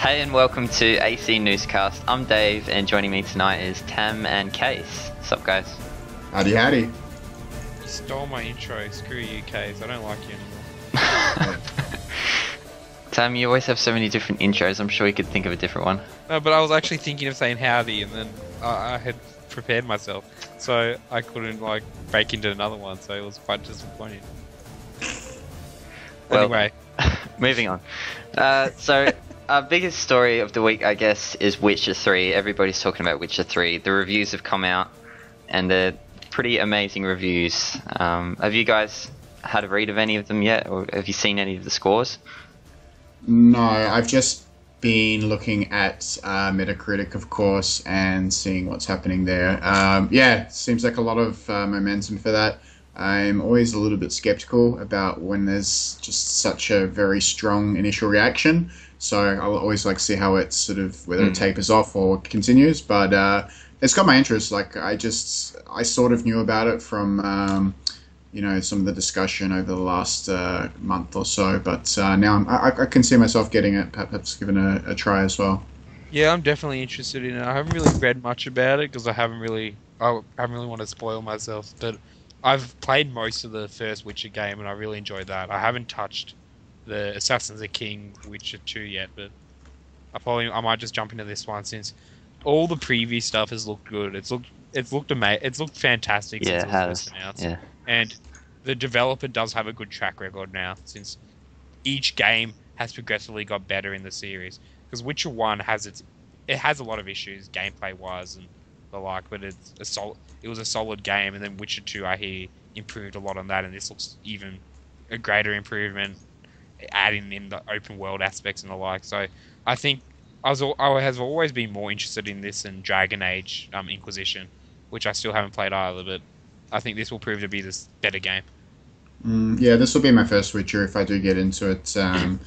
Hey and welcome to AC Newscast. I'm Dave and joining me tonight is Tam and Case. What's up, guys? Howdy howdy. You stole my intro. Screw you, Case. I don't like you anymore. Tam, you always have so many different intros. I'm sure you could think of a different one. No, but I was actually thinking of saying howdy, and then I had prepared myself, so I couldn't break into another one. So it was quite disappointing. Well, anyway, moving on. So our biggest story of the week, I guess, is Witcher 3. Everybody's talking about Witcher 3. The reviews have come out, and they're pretty amazing reviews. Have you guys had a read of any of them yet, or have you seen any of the scores? No, I've just been looking at Metacritic, of course, and seeing what's happening there. Yeah, seems like a lot of momentum for that. I'm always a little bit skeptical about when there's just such a very strong initial reaction. So I'll always like see how it sort of, whether it tapers off or continues. But it's got my interest. I sort of knew about it from some of the discussion over the last month or so. But now I can see myself getting it, perhaps giving it a try as well. yeah, I'm definitely interested in it. I haven't really read much about it because I haven't really want to spoil myself. But I've played most of the first Witcher game, and I really enjoyed that. I haven't touched the Assassins of King Witcher 2 yet, but I might just jump into this one since all the previous stuff has looked good. It's looked amazing. It's looked fantastic since it was first announced. Yeah. And the developer does have a good track record now, since each game has progressively got better in the series. Because Witcher 1 has a lot of issues gameplay wise and the like, but it was a solid game, and then Witcher 2 I hear improved a lot on that, and this looks even a greater improvement, adding in the open world aspects and the like. So I think I have always been more interested in this than Dragon Age Inquisition, which I still haven't played either, but I think this will prove to be this better game. Yeah, this will be my first Witcher if I do get into it. Same.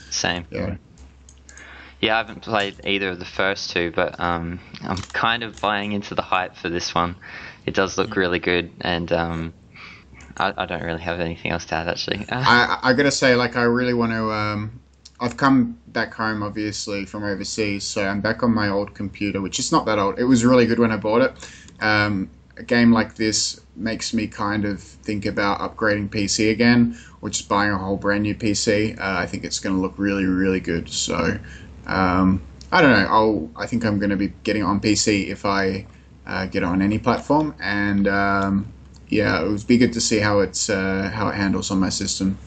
Yeah. Yeah, I haven't played either of the first two, but I'm kind of buying into the hype for this one. It does look really good, and I don't really have anything else to add, actually. I gotta say, I really want to. I've come back home, obviously, from overseas, so I'm back on my old computer, which is not that old. It was really good when I bought it. A game like this makes me kind of think about upgrading PC again, or just buying a whole brand new PC. I think it's going to look really, really good. So, I don't know. I think I'm going to be getting it on PC if I get it on any platform. And yeah, it would be good to see how it handles on my system.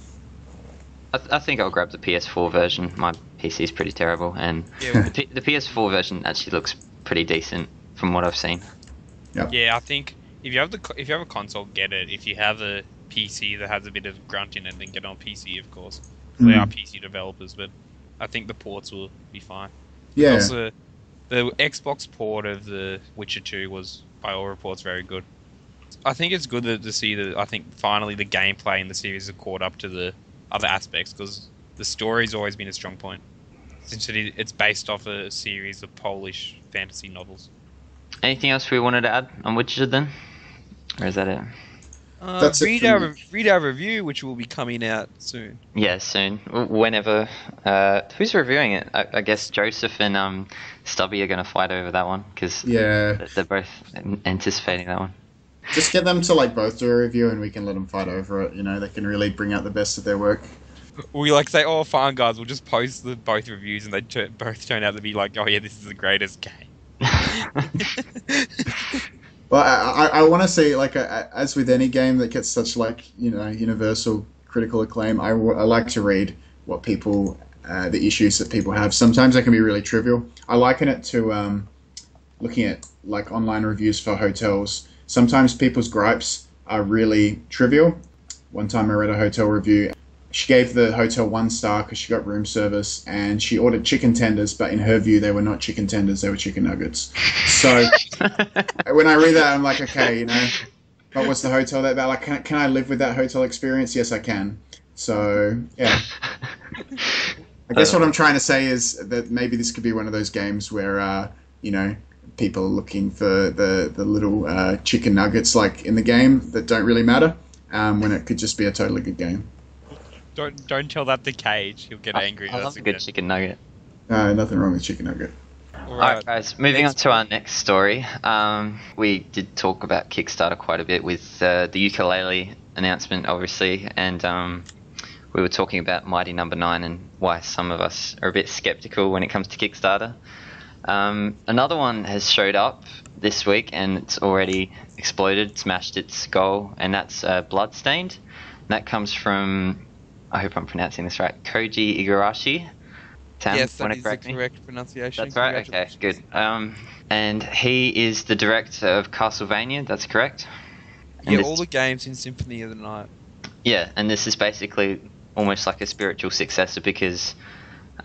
I think I'll grab the PS4 version. My PC is pretty terrible, and the PS4 version actually looks pretty decent from what I've seen. Yep. Yeah, I think if you have a console, get it. If you have a PC that has a bit of grunt in it, then get it on PC, of course. They are PC developers, but I think the ports will be fine. Yeah. Also, the Xbox port of the Witcher 2 was, by all reports, very good. I think it's good to see that. I think finally the gameplay in the series has caught up to the other aspects, because the story's always been a strong point, since it's based off a series of Polish fantasy novels. Anything else we wanted to add on Witcher then? Or is that it? That's read our review, which will be coming out soon. Yeah, soon. Whenever. Who's reviewing it? I guess Joseph and Stubby are going to fight over that one, because they're both anticipating that one. Just get them to both do a review, and we can let them fight over it. They can really bring out the best of their work. We say, "Oh, fine, guys, we'll just post both reviews," and they both turn out to be like, "Oh yeah, this is the greatest game." Well, I want to say, as with any game that gets such universal critical acclaim, I like to read what people, the issues that people have. Sometimes they can be really trivial. I liken it to looking at online reviews for hotels. Sometimes people's gripes are really trivial. One time I read a hotel review. She gave the hotel 1 star because she got room service, and she ordered chicken tenders, but in her view, they were not chicken tenders, they were chicken nuggets. So when I read that, I'm like, okay, but what's the hotel that about? Can I live with that hotel experience? Yes, I can. So, yeah. I guess what I'm trying to say is that maybe this could be one of those games where, people are looking for the little chicken nuggets in the game that don't really matter, when it could just be a totally good game. Don't tell that to Cage. He'll get angry. I love a good chicken nugget. Nothing wrong with chicken nugget. Alright guys, moving on to our next story. We did talk about Kickstarter quite a bit with the ukulele announcement, obviously, and we were talking about Mighty Number 9 and why some of us are a bit skeptical when it comes to Kickstarter. Another one has showed up this week and it's already exploded, smashed its goal, and that's Bloodstained. That comes from, I hope I'm pronouncing this right, Koji Igarashi. Sam, Yes, that wanna is the correct me? correct pronunciation. That's right, okay, good. And he is the director of Castlevania, that's correct? And Yeah, this- all the games in Symphony of the Night. Yeah, and this is basically almost like a spiritual successor because,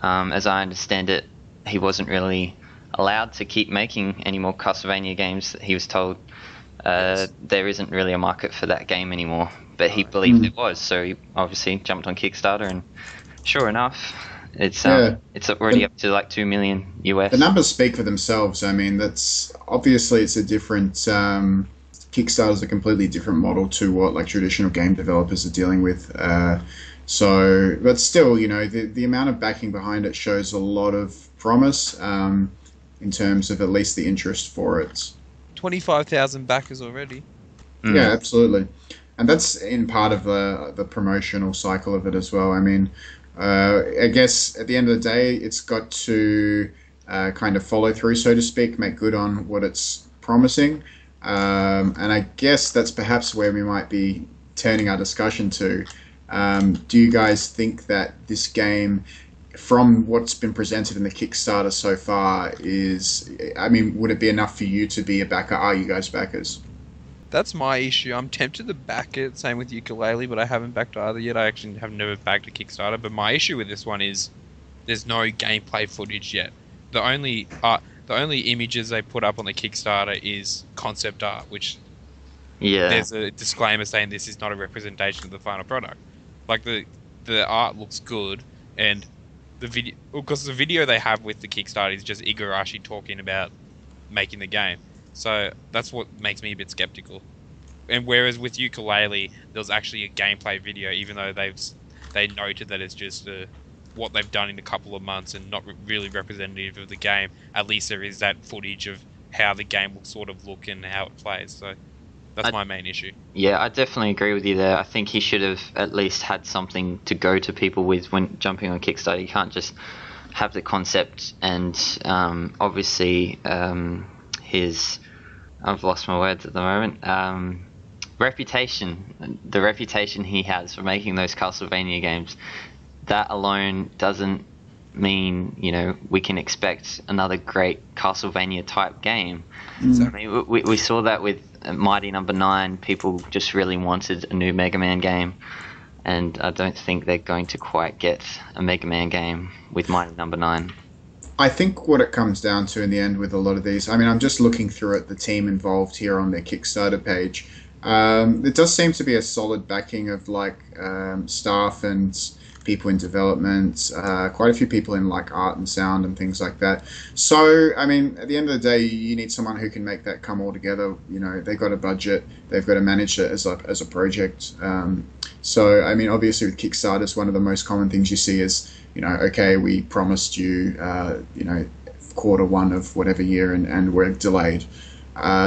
as I understand it, he wasn't really allowed to keep making any more Castlevania games. He was told there isn't really a market for that game anymore, but he believed it was, so he obviously jumped on Kickstarter, and sure enough, it's already up to like 2 million US. The numbers speak for themselves. I mean, that's obviously it's a different. Kickstarter's a completely different model to what like traditional game developers are dealing with. But still, you know, the amount of backing behind it shows a lot of promise in terms of at least the interest for it. 25,000 backers already. Yeah, absolutely. And that's in part of the promotional cycle of it as well. I mean, I guess at the end of the day, it's got to kind of follow through, so to speak, make good on what it's promising. And I guess that's perhaps where we might be turning our discussion to. Do you guys think that this game, from what's been presented in the Kickstarter so far, would it be enough for you to be a backer? Are you guys backers? That's my issue. I'm tempted to back it, same with Ukulele, but I haven't backed either yet. I actually have never backed a Kickstarter, but my issue with this one is there's no gameplay footage yet. The only images they put up on the Kickstarter is concept art, which there's a disclaimer saying this is not a representation of the final product. Like the art looks good, and the video, because the video they have with the Kickstarter is just Igarashi talking about making the game. So that's what makes me a bit skeptical. And whereas with Ukulele, there was actually a gameplay video, even though they noted that it's just what they've done in a couple of months and not really representative of the game. At least there is that footage of how the game will sort of look and how it plays. So that's my main issue. Yeah, I definitely agree with you there. I think he should have at least had something to go to people with when jumping on Kickstarter. You can't just have the concept and obviously his... I've lost my words at the moment. Reputation. The reputation he has for making those Castlevania games, that alone doesn't mean, you know, we can expect another great Castlevania type game. I mean, we saw that with Mighty Number 9. People just really wanted a new Mega Man game, and I don't think they're going to quite get a Mega Man game with Mighty Number 9. I think what it comes down to in the end with a lot of these, I mean, I'm just looking through at the team involved here on their Kickstarter page. It does seem to be a solid backing of like staff and people in development, quite a few people in like art and sound and things like that. So, I mean, at the end of the day, you need someone who can make that come all together. You know, they've got a budget, they've got to manage it as a project. So, I mean, obviously with Kickstarter, one of the most common things you see is, you know, okay, we promised you, you know, Q1 of whatever year and we're delayed.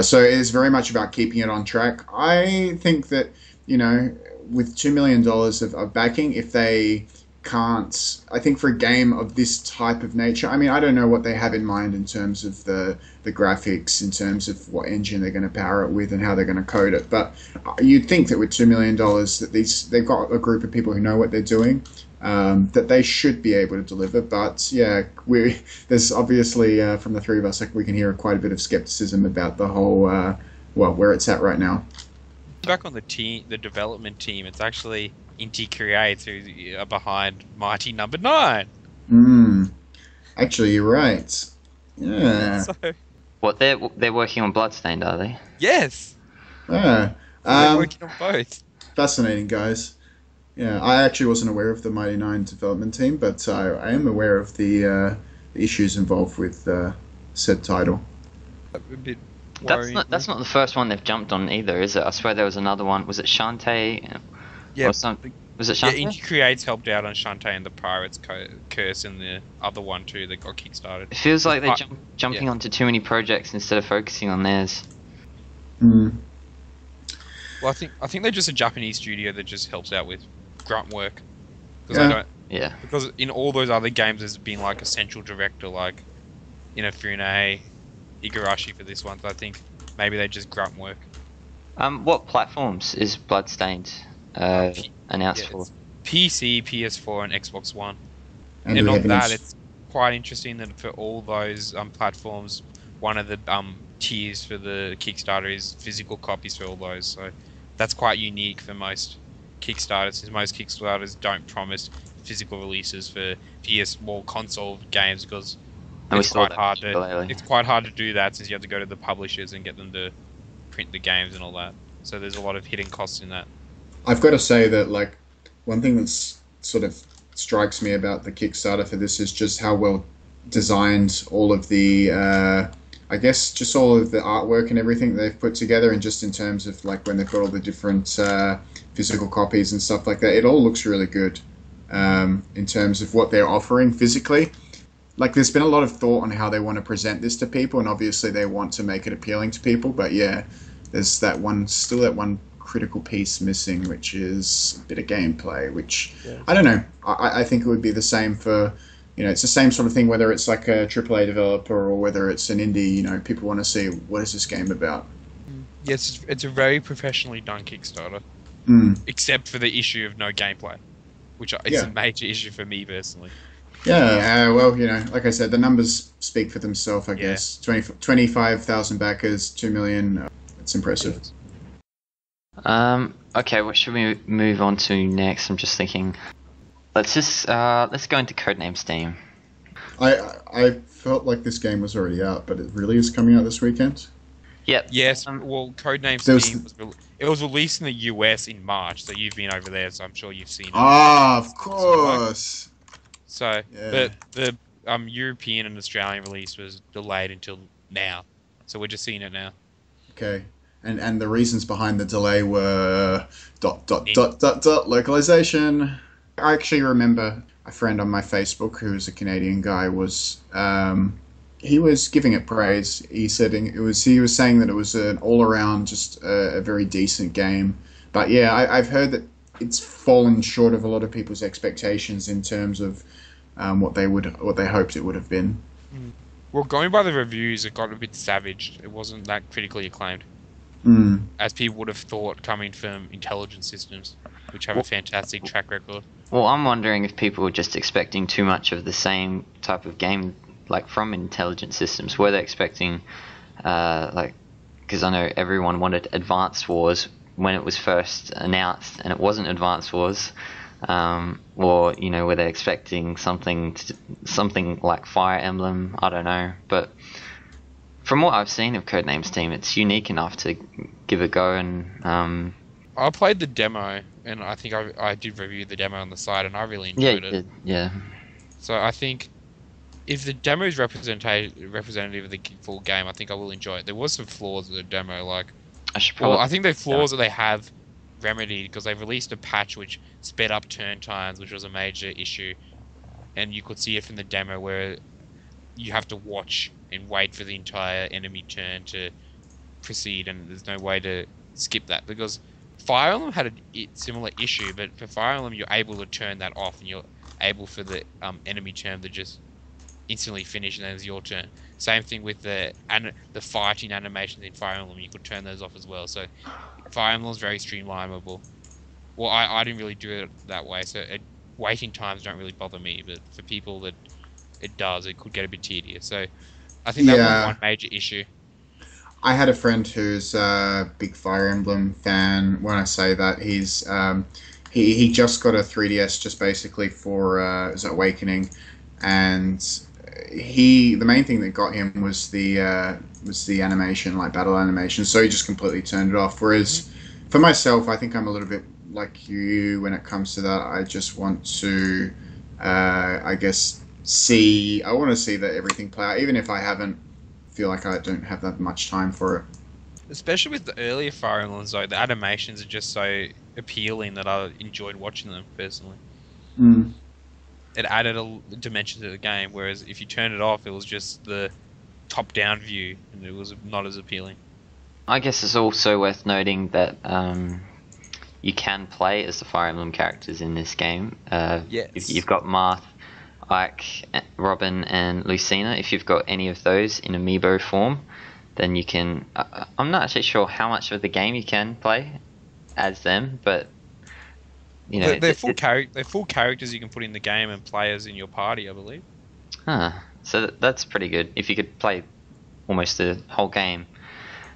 So it is very much about keeping it on track. I think that, you know, with $2 million of backing, if they can't, I think for a game of this type of nature, I mean, I don't know what they have in mind in terms of the graphics, in terms of what engine they're going to power it with and how they're going to code it. But you'd think that with $2 million, that they've got a group of people who know what they're doing, that they should be able to deliver. But yeah, there's obviously from the three of us, like, we can hear quite a bit of skepticism about the whole, where it's at right now. Back on the development team, it's actually Inti Creates who are behind Mighty Number 9. Actually, you're right. Yeah. So, What, they're working on Bloodstained, are they? yes, Yeah. they're working on both. Fascinating, guys. Yeah, I actually wasn't aware of the Mighty 9 development team, but I am aware of the issues involved with said title. A bit That's worrying. not the first one they've jumped on either, is it? I swear there was another one. Was it Shantae? Yeah, Or something? Was it Yeah, Shantae? Indie Creates helped out on Shantae and the Pirates Curse and the other one too that got kickstarted. It feels like they're Pi- jumping yeah. onto too many projects instead of focusing on theirs. Mm. Well, I think they're just a Japanese studio that just helps out with grunt work. Because Yeah. I don't. Yeah. Because in all those other games, there's been like a central director, like Inafune, Igarashi for this one. So I think maybe they just grunt work. What platforms is Bloodstained announced Yeah, for? it's PC, PS4, and Xbox One. And And we on have that, it's quite interesting that for all those platforms, one of the tiers for the Kickstarter is physical copies for all those. So that's quite unique for most Kickstarters, since most Kickstarters don't promise physical releases for PS or console games because And we it's saw quite that hard to lately. it's quite hard to do that since you have to go to the publishers and get them to print the games and all that. So there's a lot of hidden costs in that. I've got to say that like one thing that's sort of strikes me about the Kickstarter for this is just how well designed all of the I guess just all of the artwork and everything they've put together, and just in terms of like when they've got all the different physical copies and stuff like that, it all looks really good in terms of what they're offering physically. Like there's been a lot of thought on how they want to present this to people, and obviously they want to make it appealing to people, but yeah, there's that one critical piece missing, which is a bit of gameplay, which I don't know. I think it would be the same for, it's the same sort of thing whether it's like a AAA developer or whether it's an indie. People want to see what is this game about. Yes, it's a very professionally done Kickstarter, except for the issue of no gameplay, which is a major issue for me personally. Yeah, well, like I said, the numbers speak for themselves, I guess. 25,000 backers, 2 million. It's impressive. Okay, what should we move on to next? I'm just thinking. Let's go into Codename Steam. I felt like this game was already out, but it really is coming out this weekend. Yep. Yes. Well, Codename Steam was released in the US in March, so you've been over there, so I'm sure you've seen it. Ah, of course. So, Yeah. but the European and Australian release was delayed until now, so we're just seeing it now. Okay. And the reasons behind the delay were ... localization. I actually remember a friend on my Facebook who's a Canadian guy was he was giving it praise. He was saying that it was an all around just a very decent game. But yeah, I've heard that it's fallen short of a lot of people's expectations in terms of what they hoped it would have been. Well, going by the reviews, it got a bit savaged. It wasn't that critically acclaimed. As people would have thought coming from Intelligent Systems, which have a fantastic track record. Well, I'm wondering if people were just expecting too much of the same type of game, like from Intelligent Systems. Were they expecting, because I know everyone wanted Advanced Wars when it was first announced, and it wasn't Advanced Wars. Or were they expecting something like Fire Emblem? I don't know, but from what I've seen of Codename Steam, it's unique enough to give a go. And I played the demo, and I think I did review the demo on the site, and I really enjoyed it. Yeah. So I think if the demo is representative of the full game, I think I will enjoy it. There was some flaws with the demo, like I think the flaws that they have remedied because they've released a patch which sped up turn times, which was a major issue, and you could see it from the demo where you have to watch and wait for the entire enemy turn to proceed, and there's no way to skip that because Fire Emblem had a similar issue, but for Fire Emblem you're able to turn that off and you're able for the enemy turn to just instantly finish and then it's your turn. Same thing with the fighting animations in Fire Emblem, you could turn those off as well. So Fire Emblem is very streamlinable. Well, I didn't really do it that way, so waiting times don't really bother me, but for people that it does, it could get a bit tedious. So I think that was one major issue. I had a friend who's a big Fire Emblem fan. When I say that, he's he just got a 3DS just basically for Awakening, and the main thing that got him was the animation, like battle animation. So he just completely turned it off. Whereas for myself, I think I'm a little bit like you when it comes to that. I just want to, I guess, I want to see that everything play out, even if I feel like I don't have that much time for it. Especially with the earlier Fire Emblems, though, the animations are just so appealing that I enjoyed watching them personally. Mm. It added a dimension to the game, whereas if you turn it off, it was just the top-down view, and it was not as appealing. I guess it's also worth noting that you can play as the Fire Emblem characters in this game. Yes. You've got Marth, Ike, Robin, and Lucina. If you've got any of those in amiibo form, then you can. I'm not actually sure how much of the game you can play as them, but you know they're full characters you can put in the game and play as in your party, I believe. So that's pretty good. If you could play almost the whole game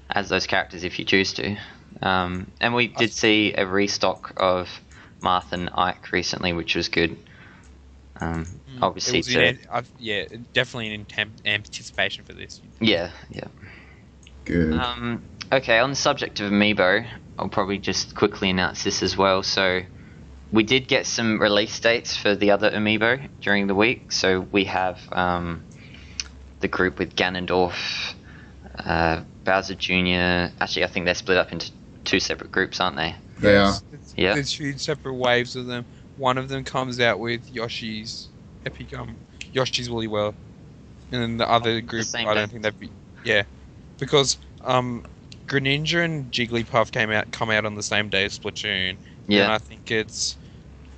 as those characters if you choose to. And we did see a restock of Marth and Ike recently, which was good. Obviously, definitely in anticipation for this. Yeah. Good. Okay, on the subject of amiibo, I'll probably just quickly announce this as well. So we did get some release dates for the other amiibo during the week. So we have the group with Ganondorf, Bowser Jr. Actually, I think they're split up into 2 separate groups, aren't they? They are. Yeah. There's 2 separate waves of them. One of them comes out with Yoshi's Yoshi's Woolly World, and then the other group, I don't think they'd be. Yeah, because Greninja and Jigglypuff come out on the same day as Splatoon. Yeah. And I think it's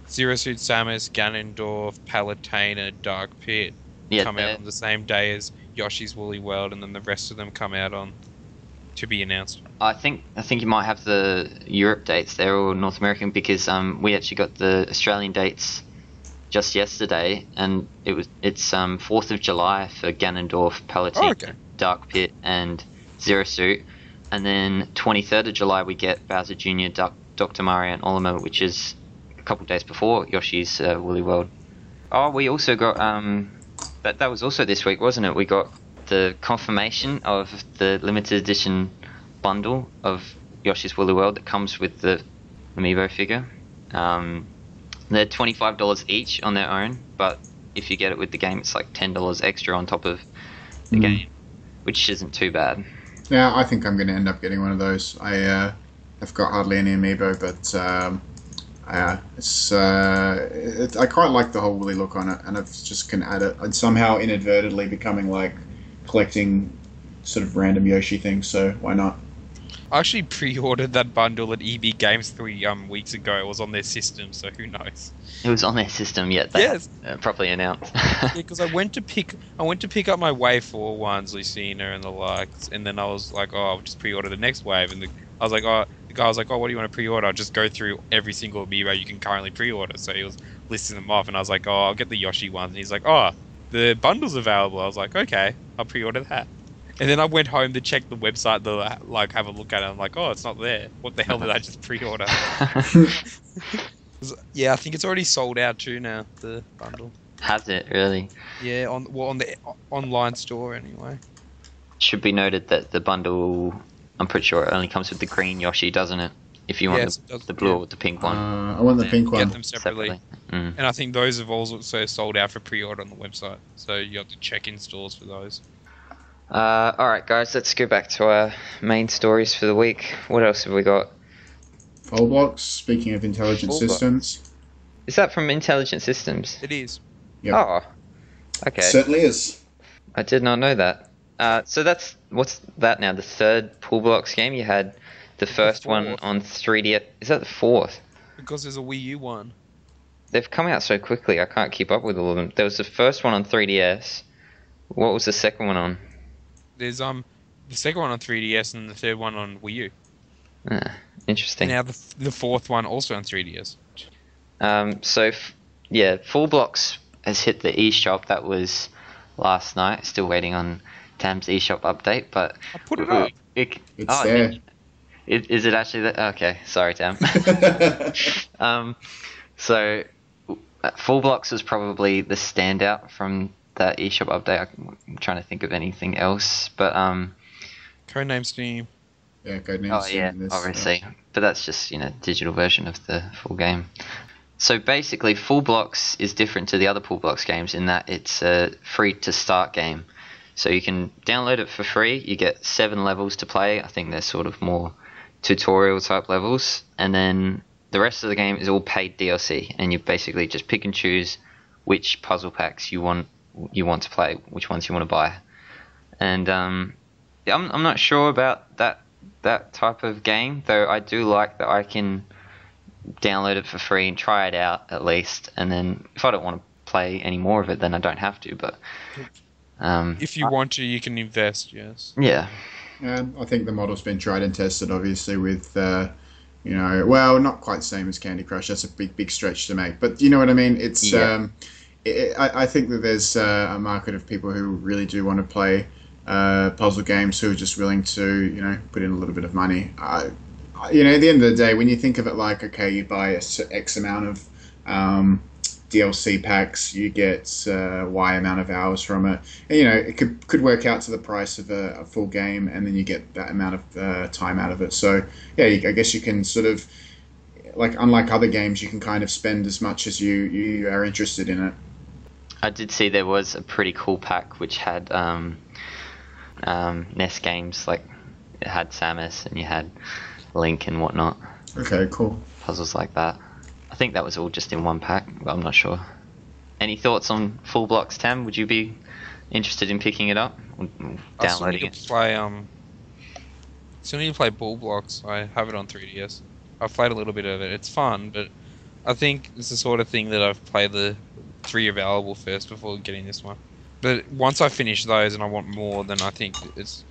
Zero Suit Samus, Ganondorf, Palutena, Dark Pit come out on the same day as Yoshi's Woolly World, and then the rest of them come out on to be announced. I think you might have the Europe dates there or North American, because we actually got the Australian dates just yesterday, and it's 4th of July for Ganondorf, Palutena, Dark Pit, and Zero Suit, and then 23rd of July we get Bowser Jr., Dr. Mario, and Olimar, which is a couple days before Yoshi's Woolly World. Oh, we also got that was also this week, wasn't it? We got the confirmation of the limited edition bundle of Yoshi's Woolly World that comes with the amiibo figure. They're $25 each on their own, but if you get it with the game, it's like $10 extra on top of the game, which isn't too bad. Yeah, I think I'm going to end up getting one of those. I've got hardly any amiibo, but I quite like the whole woolly look on it, and I've just can add it. And somehow inadvertently becoming like collecting sort of random Yoshi things, so why not? I actually pre-ordered that bundle at EB Games 3 weeks ago. It was on their system, so who knows? It was on their system, yet they haven't properly announced. Yeah, because I went to pick up my Wave 4 ones, Lucina and the likes, and then I was like, oh, I'll just pre-order the next wave, and I was like, oh, the guy was like, oh, what do you want to pre-order? I'll just go through every single amiibo you can currently pre-order. So he was listing them off, and I was like, oh, I'll get the Yoshi ones, and he's like, oh, the bundle's available. I was like, okay, I'll pre-order that. And then I went home to check the website to like have a look at it. I'm like, oh, it's not there. What the hell did I just pre-order? Yeah, I think it's already sold out too now, the bundle. Has it really? Yeah, on the online store anyway. Should be noted that the bundle, I'm pretty sure it only comes with the green Yoshi, doesn't it? If you want the blue or the pink one. I want the pink one. Get them separately. And I think those have also sold out for pre-order on the website. So you have to check in stores for those. Alright guys, let's go back to our main stories for the week. What else have we got? Roblox, speaking of intelligent systems. Is that from Intelligent Systems? It is. Yep. Oh, okay. It certainly is. I did not know that. So what's that now? The 3rd Pool Blocks game? You had the first one on 3D. Is that the 4th? Because there's a Wii U one. They've come out so quickly, I can't keep up with all of them. There was the first one on 3DS. What was the second one on? There's the second one on 3DS and the third one on Wii U. Interesting. Now the 4th one also on 3DS. Full Blocks has hit the eShop. That was last night. Still waiting on Tam's eShop update, but I put it up. It's there. Is it actually there? Okay, sorry, Tam. So Full Blocks was probably the standout from that eShop update. I'm trying to think of anything else, but Codename Steam. Yeah, Codename Steam. Oh yeah, obviously, but that's just digital version of the full game. So basically, Full Blocks is different to the other Pool Blocks games in that it's a free to start game. So you can download it for free. You get 7 levels to play. I think they're sort of more tutorial type levels, and then the rest of the game is all paid DLC, and you basically just pick and choose which puzzle packs you want to play, which ones you want to buy. And yeah, I'm not sure about that type of game, though. I do like that I can download it for free and try it out at least, and then if I don't want to play any more of it, then I don't have to. But if you want to, you can invest. Yes. Yeah. I think the model's been tried and tested, obviously, with well, not quite the same as Candy Crush. That's a big stretch to make, but you know what I mean. It's I think that there's a market of people who really do want to play puzzle games, who are just willing to put in a little bit of money. At the end of the day, when you think of it like, okay, you buy X amount of DLC packs, you get Y amount of hours from it. And, it could work out to the price of a full game, and then you get that amount of time out of it. So, yeah, I guess you can sort of, like, unlike other games, you can kind of spend as much as you are interested in it. I did see there was a pretty cool pack which had NES games, like it had Samus and you had Link and whatnot. Okay, cool. Puzzles like that. I think that was all just in one pack, but I'm not sure. Any thoughts on Full Blocks, Tam? Would you be interested in picking it up or downloading it? Still need to play Ball Blocks. I have it on 3DS. I've played a little bit of it. It's fun, but I think it's the sort of thing that I've played the 3 available first before getting this one. But once I finish those and I want more, then I think it's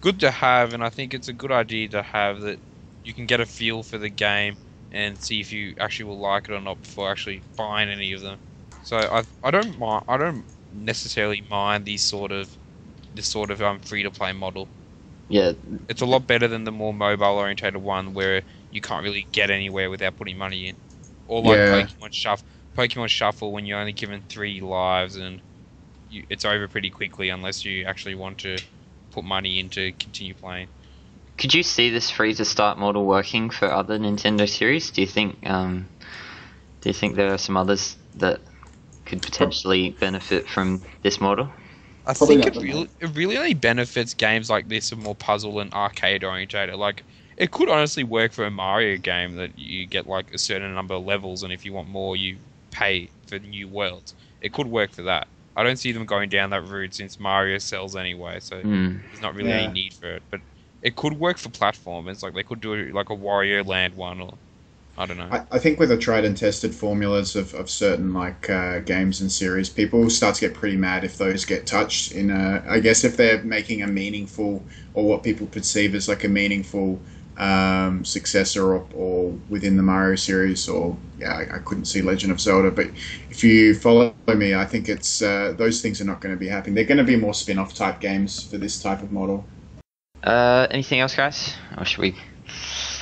good to have, and I think it's a good idea to have that you can get a feel for the game and see if you actually will like it or not before actually buying any of them. So I don't necessarily mind this sort of free to play model. Yeah, it's a lot better than the more mobile orientated one where you can't really get anywhere without putting money in, or like Pokemon Shuffle when you're only given 3 lives and it's over pretty quickly unless you actually want to put money in to continue playing. Could you see this free to start model working for other Nintendo series? Do you think there are some others that could potentially benefit from this model? I think it really only benefits games like this are more puzzle and arcade orientated. Like, it could honestly work for a Mario game that you get like a certain number of levels, and if you want more, you pay for new worlds. It could work for that. I don't see them going down that route since Mario sells anyway, so there's not really any need for it. But it could work for platformers. Like, they could do like a Wario Land one, or I don't know. I think with the tried and tested formulas of certain like games and series, people start to get pretty mad if those get touched. I guess if they're making a meaningful, or what people perceive as like a meaningful successor or within the Mario series, or I couldn't see Legend of Zelda, but if you follow me, I think it's those things are not going to be happening. They're going to be more spin-off type games for this type of model. Anything else, guys, or should we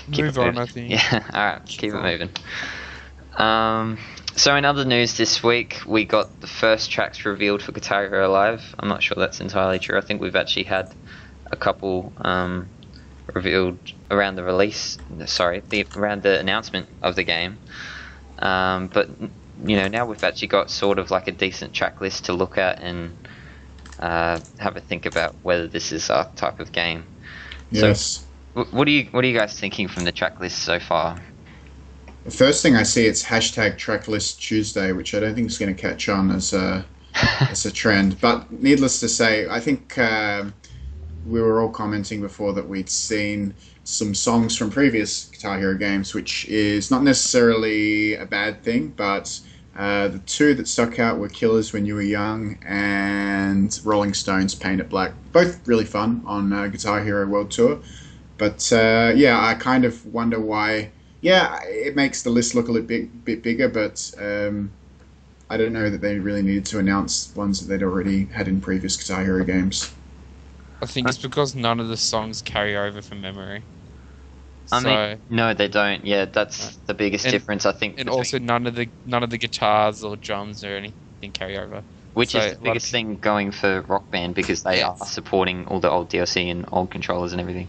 move on? I think. Yeah, all right, keep it moving. So in other news this week, we got the first tracks revealed for Guitar Hero Live. I'm not sure that's entirely true. I think we've actually had a couple revealed around the around the announcement of the game. But now we've actually got sort of like a decent track list to look at and have a think about whether this is our type of game. Yes. So, what are you guys thinking from the track list so far? The first thing I see, it's #Tracklist Tuesday, which I don't think is going to catch on as a trend. But needless to say, I think we were all commenting before that we'd seen some songs from previous Guitar Hero games, which is not necessarily a bad thing, but the 2 that stuck out were Killers When You Were Young and Rolling Stones' Paint It Black. Both really fun on Guitar Hero World Tour. But I kind of wonder why. Yeah, it makes the list look a little bit bigger, but I don't know that they really needed to announce ones that they'd already had in previous Guitar Hero games. I think it's because none of the songs carry over from memory. I mean, no, they don't. Yeah, that's the biggest difference, I think. And also, none of the guitars or drums or anything carry over. Which is the biggest thing going for Rock Band, because they are supporting all the old DLC and old controllers and everything.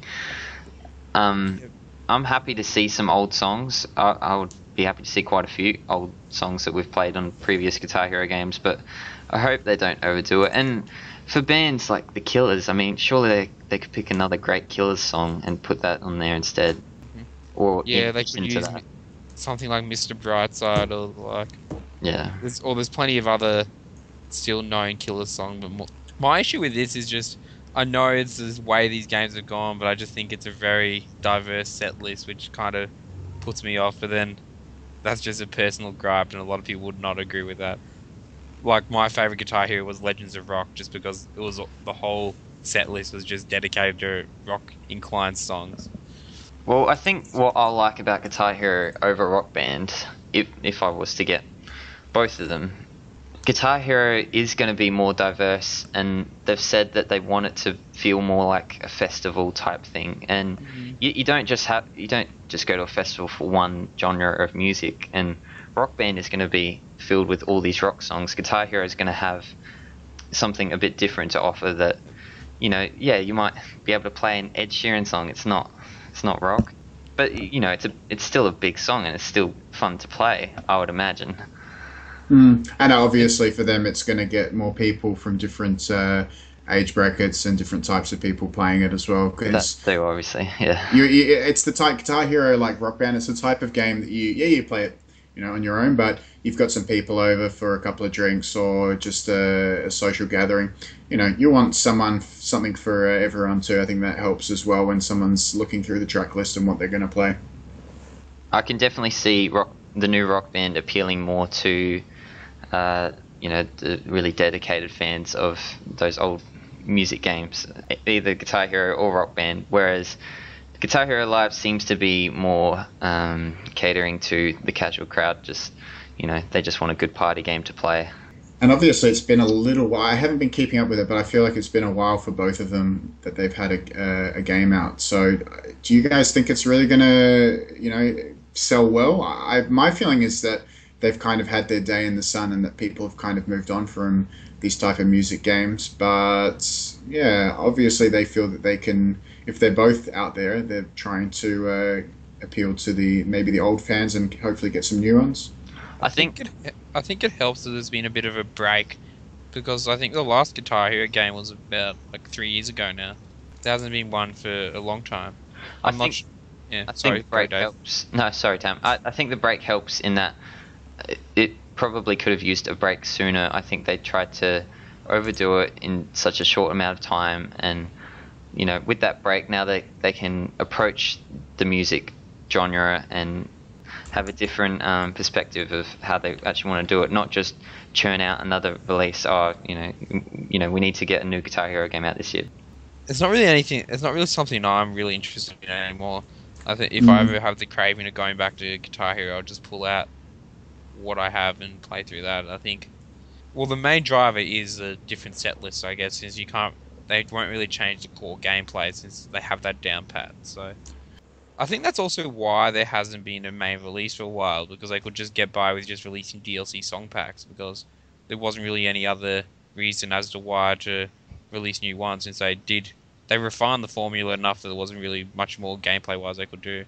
I'm happy to see some old songs. I would be happy to see quite a few old songs that we've played on previous Guitar Hero games, but I hope they don't overdo it. And for bands like the Killers, I mean, surely they could pick another great Killers song and put that on there instead. Or they something like Mr. Brightside, or like Yeah. there's plenty of other still known killer songs. But my issue with this is just I know it's the way these games have gone, but I just think it's a very diverse set list, which kind of puts me off. But then that's just a personal gripe, and a lot of people would not agree with that. Like my favorite Guitar Hero was Legends of Rock, just because it was the whole set list was just dedicated to rock inclined songs. Well, I think what I like about Guitar Hero over Rock Band, if I was to get both of them, Guitar Hero is going to be more diverse, and they've said that they want it to feel more like a festival type thing. And you don't just go to a festival for one genre of music. And Rock Band is going to be filled with all these rock songs. Guitar Hero is going to have something a bit different to offer. That, you might be able to play an Ed Sheeran song. It's not rock, but it's still a big song, and it's still fun to play, I would imagine. And obviously for them, it's going to get more people from different age brackets and different types of people playing it as well. That's too, obviously, yeah. It's the type Guitar Hero, like Rock Band. It's the type of game that you play it, on your own, but you've got some people over for a couple of drinks or just a social gathering. You want something for everyone too. I think that helps as well when someone's looking through the track list and what they're going to play. I can definitely see the new Rock Band appealing more to the really dedicated fans of those old music games, either Guitar Hero or Rock Band, whereas Guitar Hero Live seems to be more catering to the casual crowd. Just, they just want a good party game to play. And obviously it's been a little while. I haven't been keeping up with it, but I feel like it's been a while for both of them that they've had a game out. So do you guys think it's really going to, sell well? My feeling is that they've kind of had their day in the sun and that people have kind of moved on from these type of music games. But yeah, obviously they feel that they can, if they're both out there, they're trying to appeal to maybe the old fans and hopefully get some new ones. I think it helps that there's been a bit of a break, because I think the last Guitar Hero game was about like 3 years ago now. There hasn't been one for a long time. I think the break helps. No, sorry, Tam. I think the break helps in that it probably could have used a break sooner. I think they tried to overdo it in such a short amount of time, and with that break now they can approach the music genre and have a different perspective of how they actually want to do it, not just churn out another release. We need to get a new Guitar Hero game out this year. It's not really something I'm really interested in anymore. I think if I ever have the craving of going back to Guitar Hero, I'll just pull out what I have and play through that. I think, well, the main driver is a different set list, I guess, since they won't really change the core gameplay since they have that down pat. So I think that's also why there hasn't been a main release for a while, because they could just get by with just releasing DLC song packs, because there wasn't really any other reason as to why to release new ones, since they refined the formula enough that there wasn't really much more gameplay wise they could do.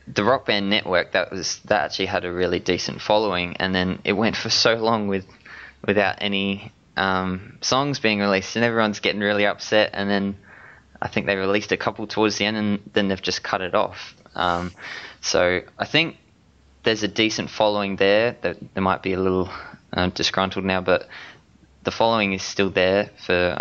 The Rock Band Network, that actually had a really decent following, and then it went for so long without any songs being released, and everyone's getting really upset, and then I think they released a couple towards the end, and then they've just cut it off. So I think there's a decent following there. That there might be a little disgruntled now, but the following is still there for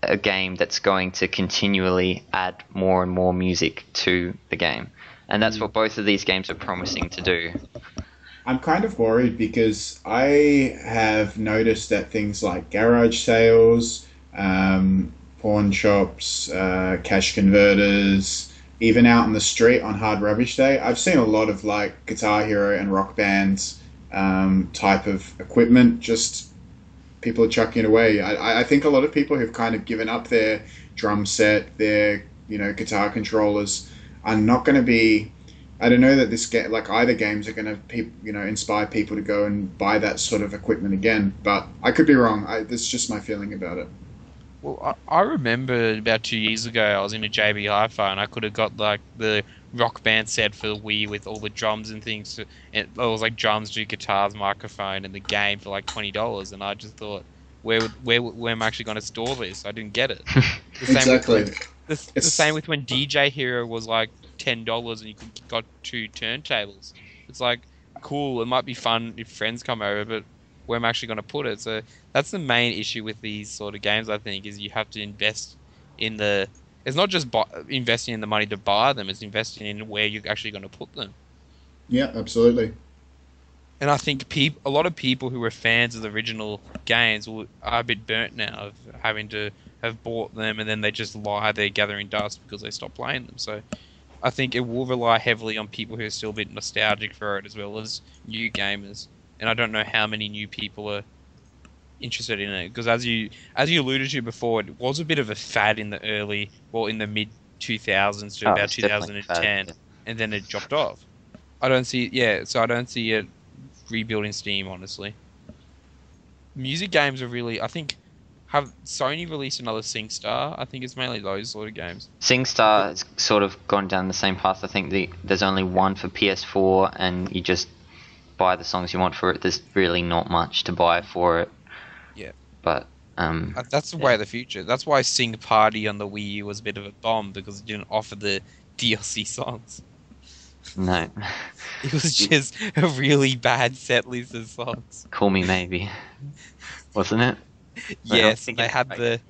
a game that's going to continually add more and more music to the game. And that's what both of these games are promising to do. I'm kind of worried because I have noticed that things like garage sales, pawn shops, cash converters, even out in the street on Hard Rubbish Day, I've seen a lot of like Guitar Hero and Rock Band's type of equipment. Just people are chucking it away. I think a lot of people who've kind of given up their drum set, their guitar controllers, are not going to be. I don't know that this game, like either games, are going to inspire people to go and buy that sort of equipment again. But I could be wrong. That's just my feeling about it. Well, I remember about 2 years ago, I was in a JB Hi-Fi and I could have got like the Rock Band set for the Wii with all the drums and things. It was like drums, two guitars, microphone, and the game for like $20. And I just thought, where am I actually going to store this? I didn't get it. Exactly. The same with when DJ Hero was like $10 and you got 2 turntables. It's like, cool, it might be fun if friends come over, but where am I actually going to put it? So that's the main issue with these sort of games, I think, is you have to invest in the... It's not just investing in the money to buy them, it's investing in where you're actually going to put them. Yeah, absolutely. And I think a lot of people who were fans of the original games are a bit burnt now of having to have bought them and then they just lie there gathering dust because they stopped playing them. So I think it will rely heavily on people who are still a bit nostalgic for it as well as new gamers. And I don't know how many new people are interested in it because as you alluded to before, it was a bit of a fad in the mid 2000s to about 2010, and then it dropped off. I don't see it rebuilding steam, honestly. Music games are really, I think, have Sony released another SingStar? I think it's mainly those sort of games. SingStar has sort of gone down the same path. I think there's only one for PS4, and you just buy the songs you want for it. There's really not much to buy for it. Yeah. But that's the way of the future. That's why Sing Party on the Wii U was a bit of a bomb, because it didn't offer the DLC songs. No. It was just a really bad set list of songs. Call Me Maybe. Wasn't it? Yes, they had the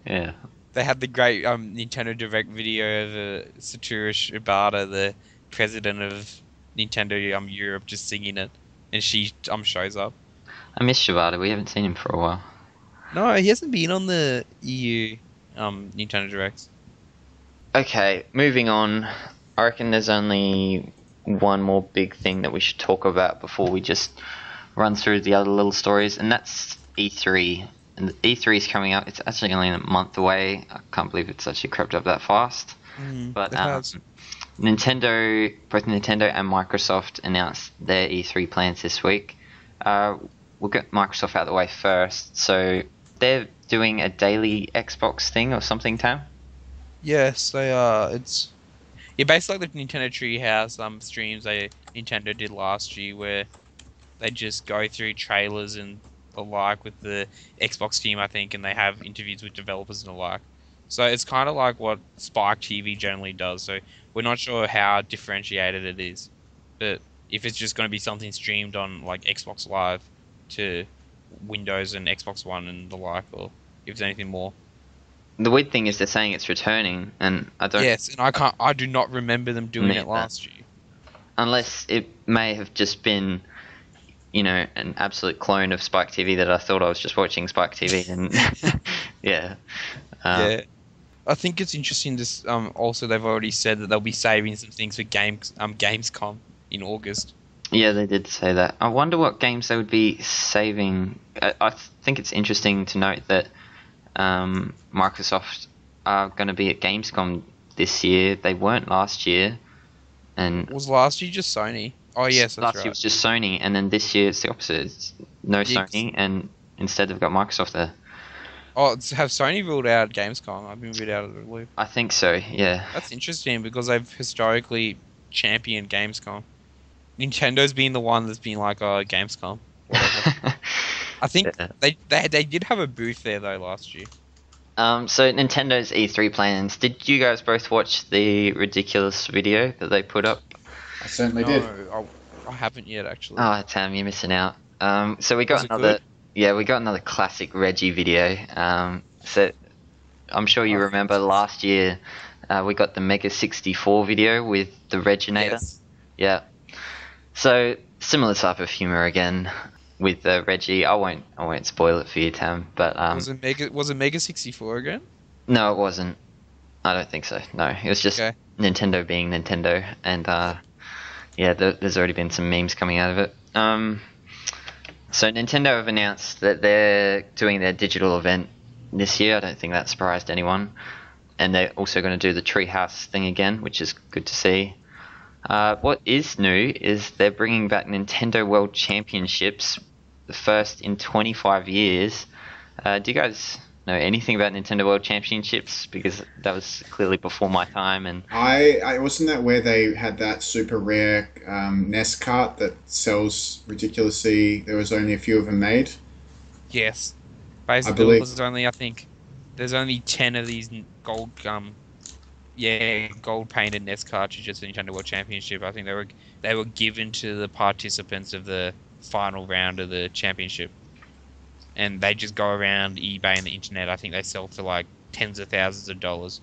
great Nintendo Direct video of Satoru Iwata, the president of Nintendo Europe, just singing it, and she shows up. I miss Shibata. We haven't seen him for a while. No, he hasn't been on the EU Nintendo Directs. Okay, moving on. I reckon there's only one more big thing that we should talk about before we just run through the other little stories, and that's E3. And the E3 is coming up. It's actually only a month away. I can't believe it's actually crept up that fast. But both Nintendo and Microsoft announced their E3 plans this week. We'll get Microsoft out of the way first. So they're doing a daily Xbox thing or something, Tam? Yes, they are. It's basically like the Nintendo Treehouse streams Nintendo did last year, where they just go through trailers and the like with the Xbox team, I think, and they have interviews with developers and the like. So it's kind of like what Spike TV generally does. So we're not sure how differentiated it is, but if it's just going to be something streamed on like Xbox Live to Windows and Xbox One and the like, or if there's anything more. The weird thing is they're saying it's returning, and I don't. Yes, and I do not remember them doing it last year. Unless it may have just been, an absolute clone of Spike TV that I thought I was just watching Spike TV, and yeah. Yeah. I think it's interesting. This also they've already said that they'll be saving some things for Gamescom in August. Yeah, they did say that. I wonder what games they would be saving. I think it's interesting to note that Microsoft are going to be at Gamescom this year. They weren't last year. And was last year just Sony? Oh yes, that's last right. year was just Sony, and then this year it's the opposite. It's no Sony, and instead they've got Microsoft there. Oh, have Sony ruled out Gamescom? I've been ruled out of the loop. I think so, yeah. That's interesting because they've historically championed Gamescom. Nintendo's been the one that's been like, oh, Gamescom. Whatever. I think they did have a booth there though last year. So Nintendo's E3 plans. Did you guys both watch the ridiculous video that they put up? I certainly did. I haven't yet actually. Oh, Tam, you're missing out. So we got Was it good? we got another classic Reggie video. So I'm sure you remember last year we got the Mega 64 video with the Reginator. Yes. Yeah. So similar type of humor again with Reggie. I won't spoil it for you, Tam. But Was it Mega 64 again? no, it wasn't. I don't think so. No, it was just Nintendo being Nintendo, and there's already been some memes coming out of it. So Nintendo have announced that they're doing their digital event this year. I don't think that surprised anyone. And they're also going to do the Treehouse thing again, which is good to see. What is new is they're bringing back Nintendo World Championships, the first in 25 years. Do you guys know anything about Nintendo World Championships? Because that was clearly before my time. And I wasn't that where they had that super rare NES cart that sells ridiculously. There was only a few of them made. Yes. Basically, there's only 10 of these gold gold painted NES cartridges for Nintendo World Championship. I think they were given to the participants of the final round of the championship, and they just go around eBay and the internet. I think they sell for like tens of thousands of dollars.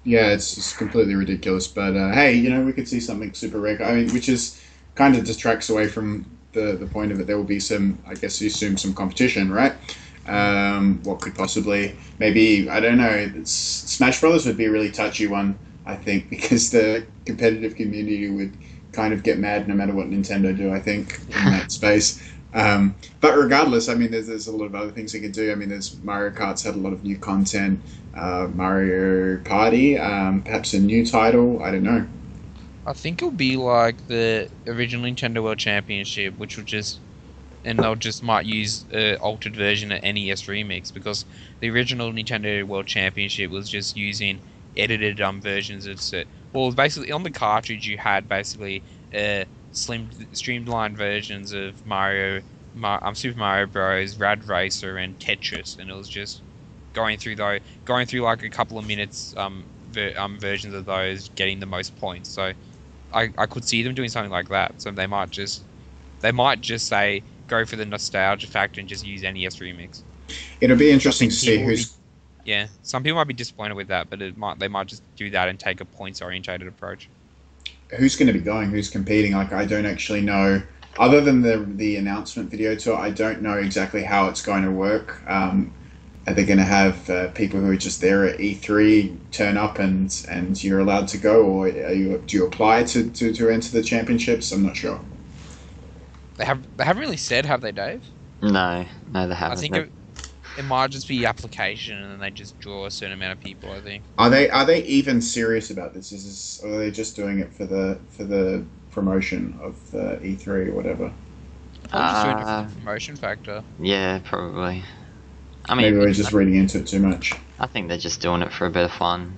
Yeah, it's completely ridiculous. But hey, we could see something super rare. I mean, which is kind of distracts away from the point of it. There will be some, I guess you assume, some competition, right? What could possibly, maybe, I don't know, Smash Brothers would be a really touchy one, I think, because the competitive community would kind of get mad no matter what Nintendo do, I think, in that space. But regardless, I mean, there's a lot of other things you can do. I mean, there's Mario Kart's had a lot of new content, Mario Party, perhaps a new title, I don't know. I think it'll be like the original Nintendo World Championship, which will just, and they'll just might use an altered version of NES Remix, because the original Nintendo World Championship was just using edited versions of it. Well, basically on the cartridge you had basically streamlined versions of Super Mario Bros, Rad Racer, and Tetris, and it was just going through like a couple of minutes versions of those, getting the most points. So I could see them doing something like that. So they might just say go for the nostalgia factor and just use NES Remix. It'll be interesting to see who's. Yeah, some people might be disappointed with that, but they might just do that and take a points-orientated approach. Who's going to be going? Who's competing? Like, I don't actually know. Other than the announcement video tour, I don't know exactly how it's going to work. Are they going to have people who are just there at E3 turn up and you're allowed to go, or do you apply to enter the championships? I'm not sure. They haven't really said, have they, Dave? No, they haven't. I think it might just be application, and then they just draw a certain amount of people, I think. Are they even serious about this? Or are they just doing it for the promotion of E3 or whatever? Or just doing it for the promotion factor. Yeah, probably. I mean, maybe we're just reading into it too much. I think they're just doing it for a bit of fun.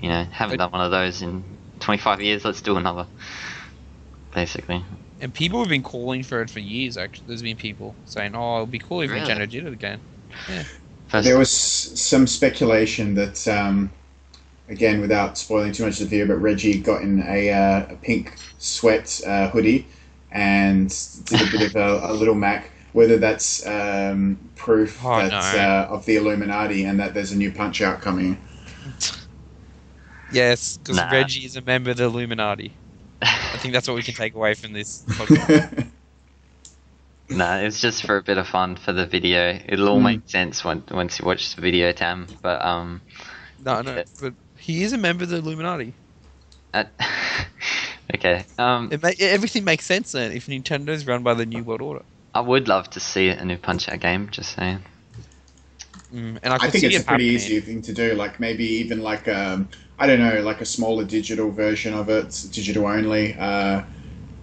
Haven't done one of those in 25 years. Let's do another. Basically. And people have been calling for it for years, actually. There's been people saying, oh, it would be cool if Nintendo did it again. Yeah. There was some speculation that, again, without spoiling too much of the video, but Reggie got in a pink sweat hoodie and did a bit of a little Mac. Whether that's proof of the Illuminati and that there's a new Punch-Out coming. Yes, because Reggie is a member of the Illuminati. I think that's what we can take away from this podcast. It's just for a bit of fun for the video. It'll all make sense once you watch the video, Tam. But but he is a member of the Illuminati. Okay. Everything makes sense then if Nintendo's run by the New World Order. I would love to see a new Punch-Out game. Just saying. And I think it's a pretty easy thing to do. Like maybe even like I don't know, like a smaller digital version of it, digital only. I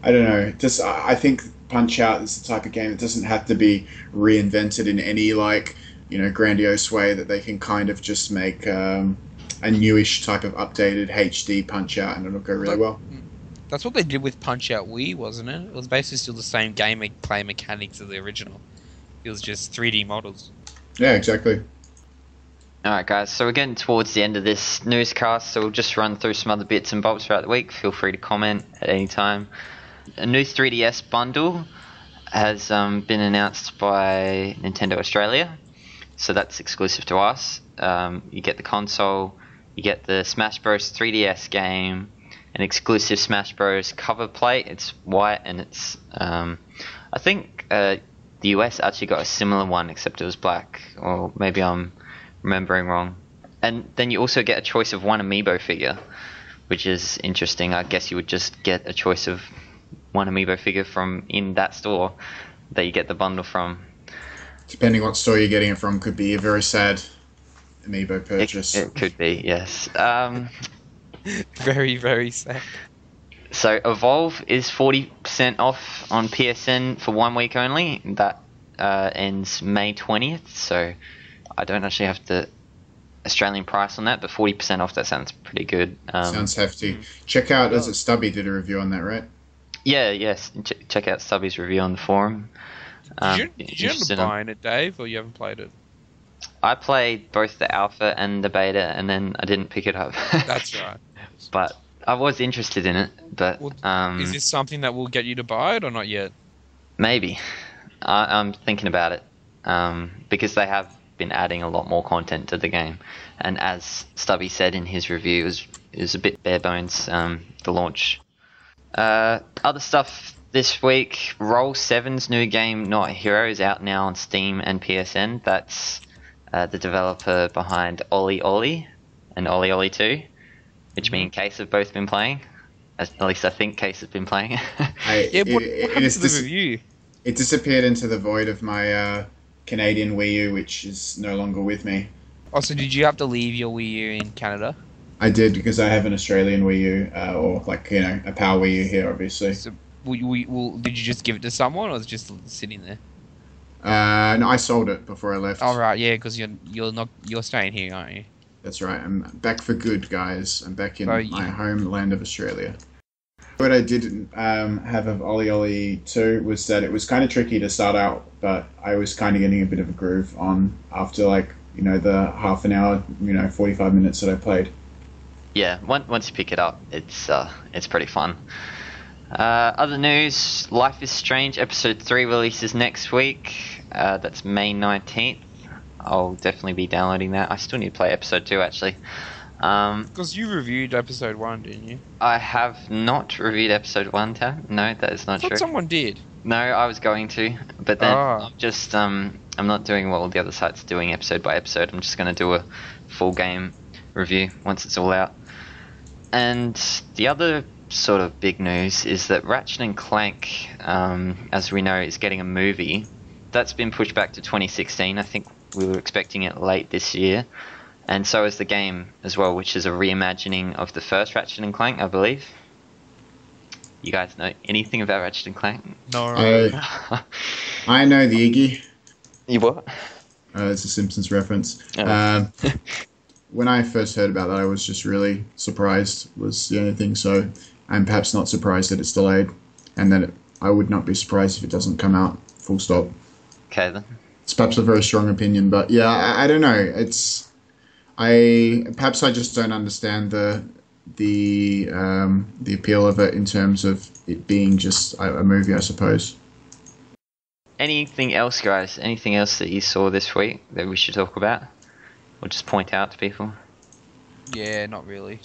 don't know. Just I think Punch-Out is the type of game that doesn't have to be reinvented in any grandiose way. That they can kind of just make a newish type of updated HD Punch-Out, and it'll go really well. That's what they did with Punch-Out Wii, wasn't it? It was basically still the same gameplay mechanics of the original. It was just 3D models. Yeah, exactly. Alright guys, so we're getting towards the end of this newscast, so we'll just run through some other bits and bobs throughout the week. Feel free to comment at any time. A new 3DS bundle has been announced by Nintendo Australia, so that's exclusive to us. You get the console, you get the Smash Bros 3DS game, an exclusive Smash Bros cover plate. It's white and it's I think the US actually got a similar one except it was black, or maybe I'm remembering wrong. And then you also get a choice of one amiibo figure, which is interesting. I guess you would just get a choice of one amiibo figure from in that store that you get the bundle from. Depending what store you're getting it from, could be a very sad amiibo purchase. It could be, yes. Very, very sad. So Evolve is 40% off on PSN for 1 week only. That ends May 20th, so I don't actually have the Australian price on that, but 40% off, that sounds pretty good. Sounds hefty. Check out, is it Stubby did a review on that, right? Yeah, yes. Check out Stubby's review on the forum. Did you end up buying it, Dave, or you haven't played it? I played both the alpha and the beta, and then I didn't pick it up. That's right. But I was interested in it. But Well, is this something that will get you to buy it or not yet? maybe I'm thinking about it because they have been adding a lot more content to the game, and as Stubby said in his review, it was a bit bare bones. The launch. Other stuff. This week, Roll 7's new game, Not a Hero, is out now on Steam and PSN. That's the developer behind Oli Oli and Oli Oli 2, which me and Case have both been playing. At least I think Case has been playing. What happened to the review? It disappeared into the void of my Canadian Wii U, which is no longer with me. Oh, so did you have to leave your Wii U in Canada? I did, because I have an Australian Wii U, or a Power Wii U here, obviously. So, did you just give it to someone, or was it just sitting there? No, I sold it before I left. Oh right, yeah, because you're staying here, aren't you? That's right. I'm back for good, guys. I'm back in Oh, my homeland of Australia. What I did have of Oli Oli 2 was that it was kind of tricky to start out, but I was kind of getting a bit of a groove on after the half an hour, 45 minutes that I played. Yeah, once you pick it up, it's pretty fun. Other news, Life is Strange Episode 3 releases next week. That's May 19th. I'll definitely be downloading that. I still need to play Episode 2, actually. Because you reviewed Episode 1, didn't you? I have not reviewed Episode 1, Tab. No, that is not I thought true. someone did. No, I was going to, but then I'm not doing what all the other sites are doing episode by episode. I'm just going to do a full game review once it's all out. And the other sort of big news is that Ratchet & Clank, as we know, is getting a movie. That's been pushed back to 2016. I think we were expecting it late this year. And so is the game as well, which is a reimagining of the first Ratchet & Clank, I believe. You guys know anything about Ratchet & Clank? No. I know the Iggy. You what? It's a Simpsons reference. Oh. When I first heard about that, I was just really surprised, was the only thing. So I'm perhaps not surprised that it's delayed, and that I would not be surprised if it doesn't come out, full stop. Okay, then. It's perhaps a very strong opinion, but yeah, I don't know. Perhaps I just don't understand the appeal of it in terms of it being just a movie, I suppose. Anything else, guys? Anything else that you saw this week that we should talk about? Or just point out to people? Yeah, not really.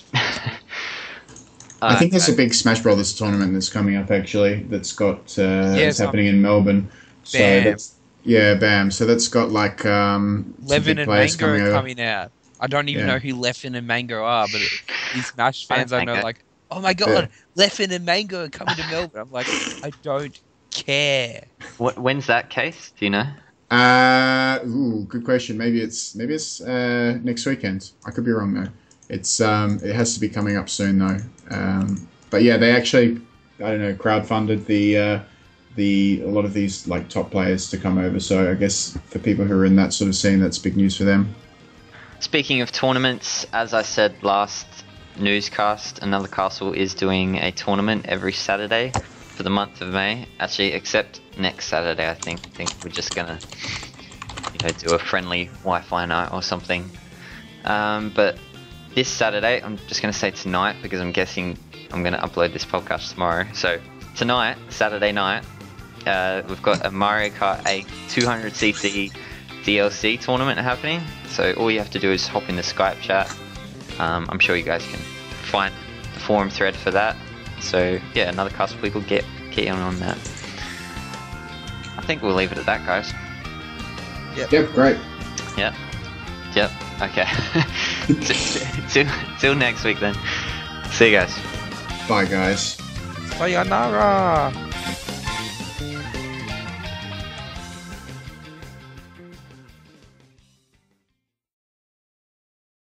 I think there's a big Smash Brothers tournament that's coming up, actually, that's got it's happening in Melbourne. So Bam. Bam. So that's got some Levin big and players Mango are coming coming out. I don't even know who Levin and Mango are, but these Smash fans I know Mango. like, oh my god, Levin and Mango are coming to Melbourne. I'm like, I don't care. When's that case? Do you know? Good question. Maybe it's next weekend. I could be wrong though. It has to be coming up soon though. But yeah, they actually, I don't know, crowdfunded a lot of these top players to come over. So I guess for people who are in that sort of scene, that's big news for them. Speaking of tournaments, as I said last newscast, Another Castle is doing a tournament every Saturday for the month of May. Actually, except next Saturday, I think we're just gonna, do a friendly Wi-Fi night or something. But this Saturday, I'm just gonna say tonight because I'm guessing I'm gonna upload this podcast tomorrow. So tonight, Saturday night, we've got a Mario Kart 8 200cc DLC tournament happening. So all you have to do is hop in the Skype chat. I'm sure you guys can find the forum thread for that. So yeah, Another Castle people get on that. I think we'll leave it at that, guys. Yep, great. Yep. Okay. Till next week then. See you guys. Bye, guys. Sayonara.